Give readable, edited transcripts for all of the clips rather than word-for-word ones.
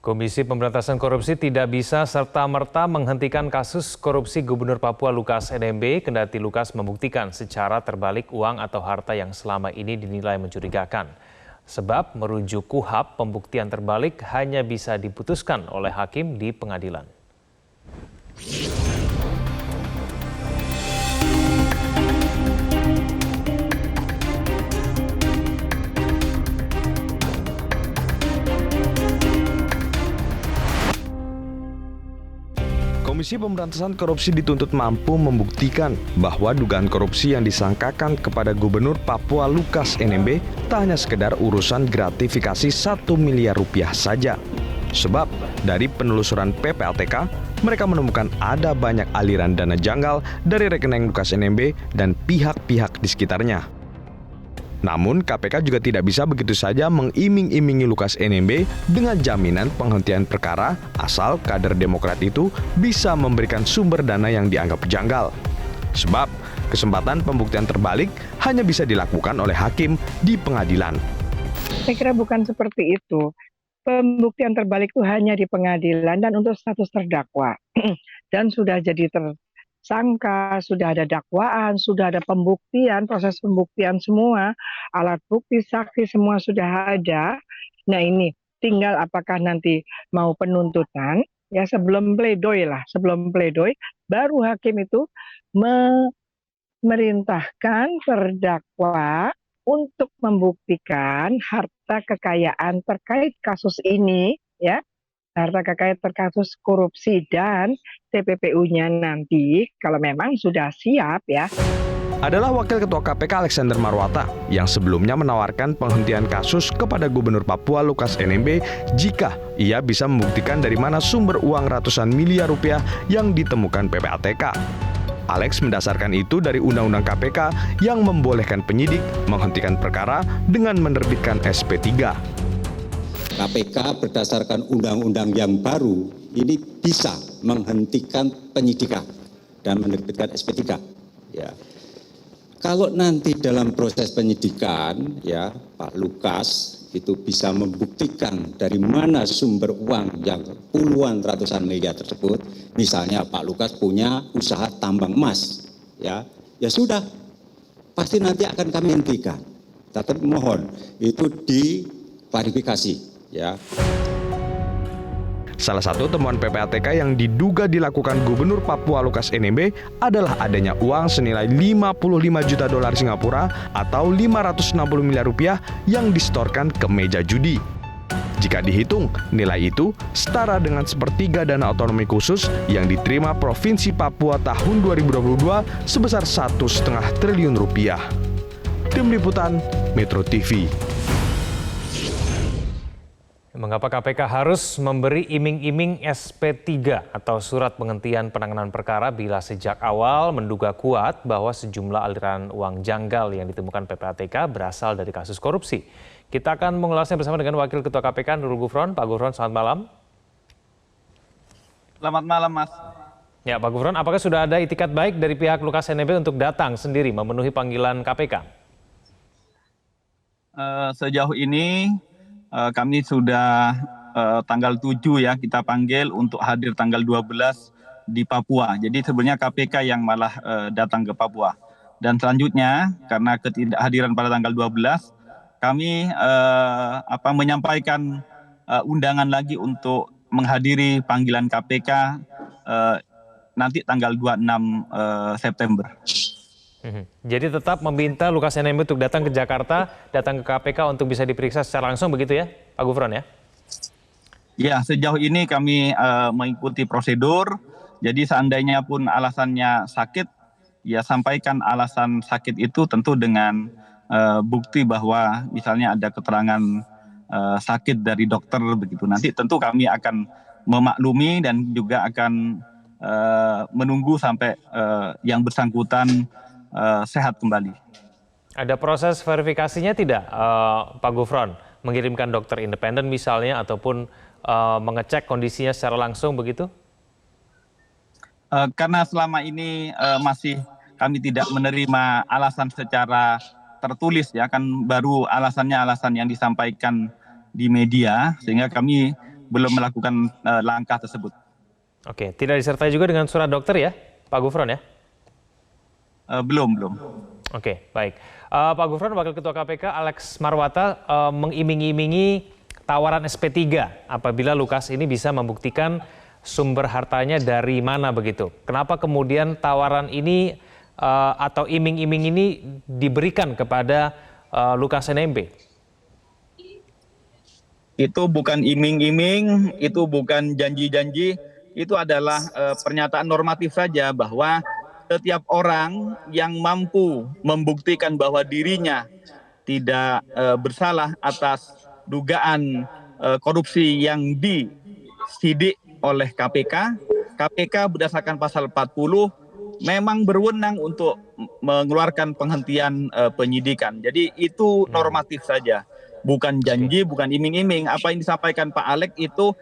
Komisi Pemberantasan Korupsi tidak bisa serta-merta menghentikan kasus korupsi Gubernur Papua Lukas NMB, kendati Lukas membuktikan secara terbalik uang atau harta yang selama ini dinilai mencurigakan. Sebab merujuk KUHP, pembuktian terbalik hanya bisa diputuskan oleh hakim di pengadilan. Komisi Pemberantasan Korupsi dituntut mampu membuktikan bahwa dugaan korupsi yang disangkakan kepada Gubernur Papua Lukas NMB tak hanya sekedar urusan gratifikasi 1 miliar rupiah saja. Sebab dari penelusuran PPATK, mereka menemukan ada banyak aliran dana janggal dari rekening Lukas NMB dan pihak-pihak di sekitarnya. Namun KPK juga tidak bisa begitu saja mengiming-imingi Lukas NMB dengan jaminan penghentian perkara asal kader Demokrat itu bisa memberikan sumber dana yang dianggap janggal. Sebab kesempatan pembuktian terbalik hanya bisa dilakukan oleh hakim di pengadilan. Saya kira bukan seperti itu. Pembuktian terbalik itu hanya di pengadilan dan untuk status terdakwa. Dan sudah jadi tersangka, sudah ada dakwaan, sudah ada pembuktian, proses pembuktian semua, alat bukti, saksi semua sudah ada. Nah ini tinggal apakah nanti mau penuntutan, ya sebelum pledoi baru hakim itu memerintahkan terdakwa untuk membuktikan harta kekayaan terkait kasus ini, ya, harta kekayaan terkasus korupsi dan TPPU-nya nanti kalau memang sudah siap ya. Adalah Wakil Ketua KPK Alexander Marwata yang sebelumnya menawarkan penghentian kasus kepada Gubernur Papua Lukas NMB jika ia bisa membuktikan dari mana sumber uang ratusan miliar rupiah yang ditemukan PPATK. Alex mendasarkan itu dari Undang-Undang KPK yang membolehkan penyidik menghentikan perkara dengan menerbitkan SP3. KPK berdasarkan undang-undang yang baru ini bisa menghentikan penyidikan dan menerbitkan SP3. Ya. Kalau nanti dalam proses penyidikan, ya Pak Lukas itu bisa membuktikan dari mana sumber uang yang puluhan ratusan miliar tersebut, misalnya Pak Lukas punya usaha tambang emas, ya sudah, pasti nanti akan kami hentikan. Tapi mohon itu diklarifikasi, ya. Salah satu temuan PPATK yang diduga dilakukan Gubernur Papua Lukas NMB adalah adanya uang senilai 55 juta dolar Singapura atau 560 miliar rupiah yang disetorkan ke meja judi. Jika dihitung, nilai itu setara dengan sepertiga dana otonomi khusus yang diterima Provinsi Papua tahun 2022 sebesar 1,5 triliun rupiah. Tim Liputan Metro TV. Mengapa KPK harus memberi iming-iming SP3 atau surat penghentian penanganan perkara bila sejak awal menduga kuat bahwa sejumlah aliran uang janggal yang ditemukan PPATK berasal dari kasus korupsi? Kita akan mengulasnya bersama dengan Wakil Ketua KPK Nurul Gufron. Pak Gufron, selamat malam. Selamat malam, Mas. Ya, Pak Gufron, apakah sudah ada itikat baik dari pihak Lukas NMB untuk datang sendiri memenuhi panggilan KPK? Sejauh ini kami sudah tanggal 7 ya kita panggil untuk hadir tanggal 12 di Papua. Jadi sebenarnya KPK yang malah datang ke Papua. Dan selanjutnya karena ketidakhadiran pada tanggal 12 kami menyampaikan undangan lagi untuk menghadiri panggilan KPK nanti tanggal 26 September. Jadi tetap meminta Lukas NMB untuk datang ke Jakarta, datang ke KPK untuk bisa diperiksa secara langsung begitu ya, Pak Gufron ya? Ya, sejauh ini kami mengikuti prosedur. Jadi seandainya pun alasannya sakit, ya sampaikan alasan sakit itu tentu dengan bukti bahwa misalnya ada keterangan sakit dari dokter begitu. Nanti tentu kami akan memaklumi dan juga akan menunggu sampai yang bersangkutan sehat kembali. Ada proses verifikasinya tidak, Pak Gufron? Mengirimkan dokter independen misalnya ataupun mengecek kondisinya secara langsung begitu? Karena selama ini masih kami tidak menerima alasan secara tertulis ya, kan baru alasannya alasan yang disampaikan di media, sehingga kami belum melakukan langkah tersebut. Oke, tidak disertai juga dengan surat dokter ya, Pak Gufron ya? Belum. Oke, baik. Pak Gufron, Wakil Ketua KPK Alex Marwata mengiming-imingi tawaran SP3 apabila Lukas ini bisa membuktikan sumber hartanya dari mana begitu. Kenapa kemudian tawaran ini atau iming-iming ini diberikan kepada Lukas NMB? Itu bukan iming-iming, itu bukan janji-janji, itu adalah pernyataan normatif saja bahwa setiap orang yang mampu membuktikan bahwa dirinya tidak bersalah atas dugaan korupsi yang disidik oleh KPK. KPK berdasarkan pasal 40 memang berwenang untuk mengeluarkan penghentian penyidikan. Jadi itu normatif saja, bukan janji, bukan iming-iming. Apa yang disampaikan Pak Alex itu,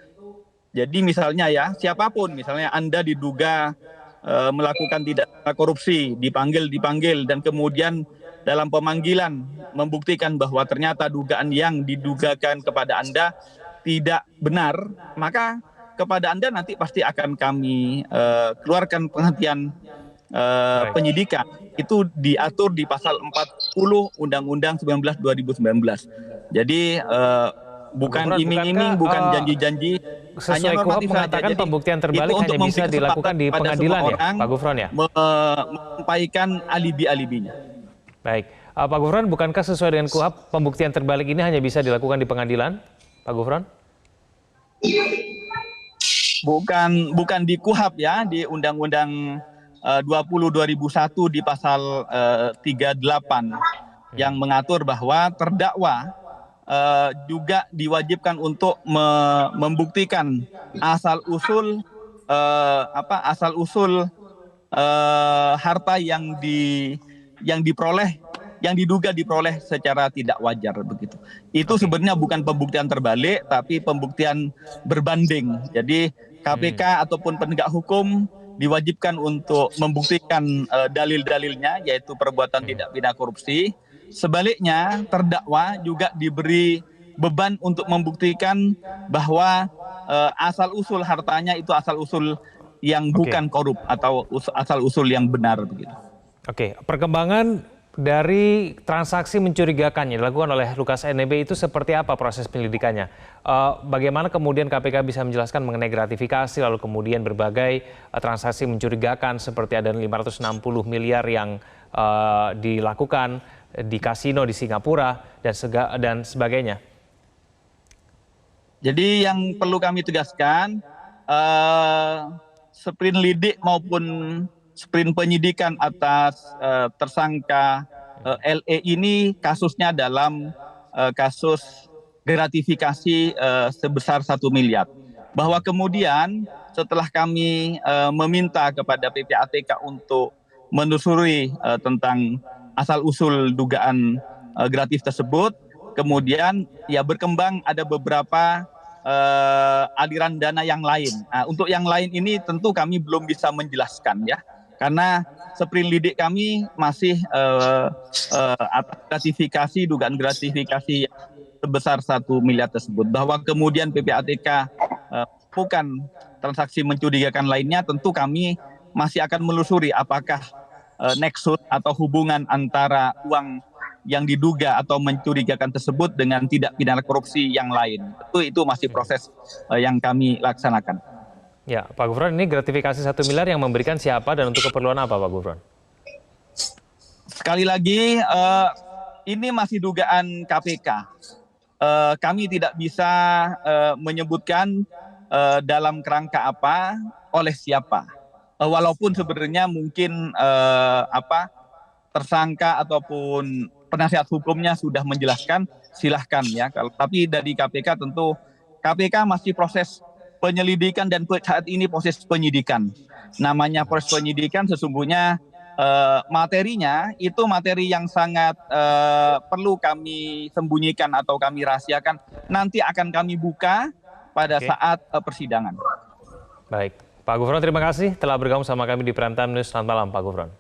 jadi misalnya ya, siapapun, misalnya Anda diduga melakukan tidak korupsi, dipanggil, dan kemudian dalam pemanggilan membuktikan bahwa ternyata dugaan yang didugakan kepada Anda tidak benar, maka kepada Anda nanti pasti akan kami keluarkan penghentian penyidikan. Itu diatur di pasal 40 Undang-Undang 19 2019. Jadi bukan iming-iming, bukan janji-janji. Sesuai KUHP mengatakan pembuktian terbalik hanya bisa dilakukan di pengadilan ya, Pak Gufron ya? Menyampaikan alibi-alibinya. Baik, Pak Gufron, bukankah sesuai dengan KUHP pembuktian terbalik ini hanya bisa dilakukan di pengadilan, Pak Gufron? Bukan di KUHP ya, di Undang-Undang 20 2001 di pasal 38 yang mengatur bahwa terdakwa juga diwajibkan untuk membuktikan asal usul harta yang diperoleh, yang diduga diperoleh secara tidak wajar begitu. Itu sebenarnya bukan pembuktian terbalik, tapi pembuktian berbanding. Jadi KPK ataupun penegak hukum diwajibkan untuk membuktikan dalil-dalilnya, yaitu perbuatan tidak pidana korupsi. Sebaliknya, terdakwa juga diberi beban untuk membuktikan bahwa asal-usul hartanya itu asal-usul yang bukan korup atau asal-usul yang benar begitu. Oke, perkembangan dari transaksi mencurigakan yang dilakukan oleh Lukas NMB itu seperti apa proses penyelidikannya? Bagaimana kemudian KPK bisa menjelaskan mengenai gratifikasi, lalu kemudian berbagai transaksi mencurigakan seperti ada 560 miliar yang dilakukan di kasino di Singapura dan sebagainya. Jadi yang perlu kami tegaskan, sprint lidik maupun sprint penyidikan atas tersangka LE ini kasusnya dalam kasus gratifikasi sebesar 1 miliar. Bahwa kemudian setelah kami meminta kepada PPATK untuk menelusuri tentang asal-usul dugaan gratis tersebut, kemudian ya berkembang ada beberapa aliran dana yang lain. Nah, untuk yang lain ini tentu kami belum bisa menjelaskan ya, karena sprint lidik kami masih atas gratifikasi, dugaan gratifikasi sebesar 1 miliar tersebut. Bahwa kemudian PPATK bukan transaksi mencurigakan lainnya, tentu kami masih akan menelusuri apakah nexus atau hubungan antara uang yang diduga atau mencurigakan tersebut dengan tidak pidana korupsi yang lain. Itu masih proses yang kami laksanakan. Ya, Pak Gufron, ini gratifikasi 1 miliar yang memberikan siapa dan untuk keperluan apa, Pak Gufron? Sekali lagi, ini masih dugaan KPK. Kami tidak bisa menyebutkan dalam kerangka apa, oleh siapa. Walaupun sebenarnya mungkin tersangka ataupun penasihat hukumnya sudah menjelaskan, silahkan ya. Tapi dari KPK tentu KPK masih proses penyelidikan dan saat ini proses penyidikan. Namanya proses penyidikan sesungguhnya materinya itu materi yang sangat perlu kami sembunyikan atau kami rahasiakan. Nanti akan kami buka pada saat persidangan. Baik, Pak Gufron terima kasih telah bergabung sama kami di Prime Time News. Selamat malam Pak Gufron.